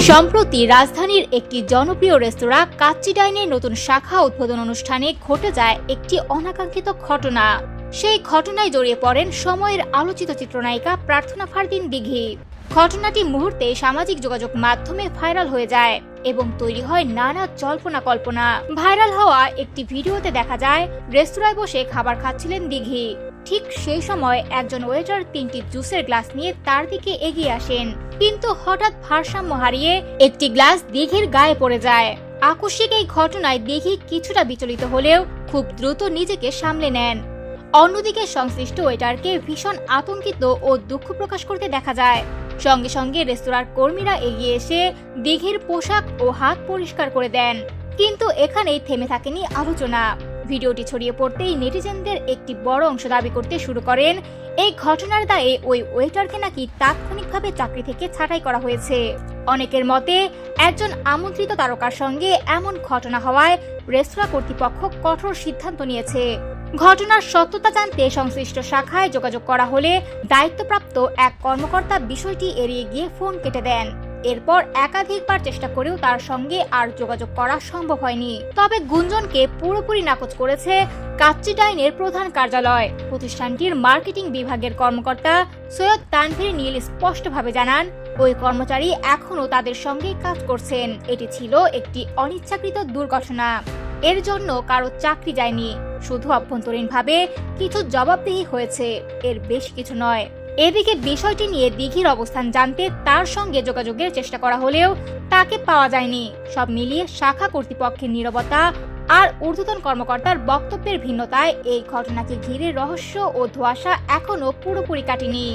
সম্প্রতি রাজধানীর একটি জনপ্রিয় রেস্তোরাঁ কাচ্চি ডাইনের নতুন শাখা উদ্বোধন অনুষ্ঠানে ঘটে যায় একটি অনাকাঙ্ক্ষিত ঘটনা। সেই ঘটনায় জড়িয়ে পড়েন সময়ের আলোচিত চিত্রনায়িকা প্রার্থনা ফারদিন দিঘি। ঘটনাটি মুহূর্তে সামাজিক যোগাযোগ মাধ্যমে ভাইরাল হয়ে যায় এবং তৈরি হয় নানা জল্পনা কল্পনা। ভাইরাল হওয়া একটি ভিডিওতে দেখা যায় রেস্তোরাঁয় বসে খাবার খাচ্ছিলেন দিঘি। ঠিক সেই সময় একজন ওয়েটার 3টি জুসের গ্লাস নিয়ে তার দিকে এগিয়ে আসেন, কিন্তু হঠাৎ ভারসাম্য হারিয়ে একটি গ্লাস দিঘির গায়ে পড়ে যায়। আকস্মিক এই ঘটনায় দিঘি কিছুটা বিচলিত হলেও খুব দ্রুত নিজেকে সামলে নেন। অন্যদিকে সংশ্লিষ্ট ওয়েটারকে ভীষণ আতঙ্কিত ও দুঃখ প্রকাশ করতে দেখা যায়। সঙ্গে সঙ্গে রেস্তোরাঁর কর্মীরা এগিয়ে এসে দিঘির পোশাক ও হাত পরিষ্কার করে দেন। কিন্তু এখানেই থেমে থাকেনি আলোচনা। ভিডিওটি ছড়িয়ে পড়তেই নেটিজেনদের একটি বড় অংশ দাবি করতে শুরু করেন এই ঘটনার দায়ে ওই ওয়েটারকে নাকি তাৎক্ষণিকভাবে চাকরি থেকে ছাঁটাই করা হয়েছে। অনেকের মতে একজন আমন্ত্রিত তারকার সঙ্গে এমন ঘটনা হওয়ায় রেস্তোরাঁ কর্তৃপক্ষ কঠোর সিদ্ধান্ত নিয়েছে। ঘটনার সত্যতা জানতে সংশ্লিষ্ট শাখায় যোগাযোগ করা হলে দায়িত্বপ্রাপ্ত এক কর্মকর্তা বিষয়টি এড়িয়ে গিয়ে ফোন কেটে দেন। এরপর একাধিকবার চেষ্টা করেও তার সঙ্গে আর যোগাযোগ করা সম্ভব হয়নি। তবে গুঞ্জনকে পুরোপুরি নাকচ করেছে কাচ্চি ডাইনের প্রধান কার্যালয়। প্রতিষ্ঠানটির মার্কেটিং বিভাগের কর্মকর্তা সৈয়দ তানভীর নীল স্পষ্টভাবে জানান, ওই কর্মচারী এখনও তাদের সঙ্গে কাজ করছেন। এটি ছিল একটি অনিচ্ছাকৃত দুর্ঘটনা। এর জন্য কারো চাকরি যায়নি, শুধু অভ্যন্তরীণভাবে কিছু জবাবদিহি হয়েছে, এর বেশি কিছু নয়। এদিকে বিষয়টি নিয়ে দিঘির অবস্থান জানতে তার সঙ্গে যোগাযোগের চেষ্টা করা হলেও তাকে পাওয়া যায়নি। সব মিলিয়ে শাখা কর্তৃপক্ষের নীরবতা আর ঊর্ধ্বতন কর্মকর্তার বক্তব্যের ভিন্নতায় এই ঘটনাকে ঘিরে রহস্য ও ধোঁয়াশা এখনো পুরোপুরি কাটেনি।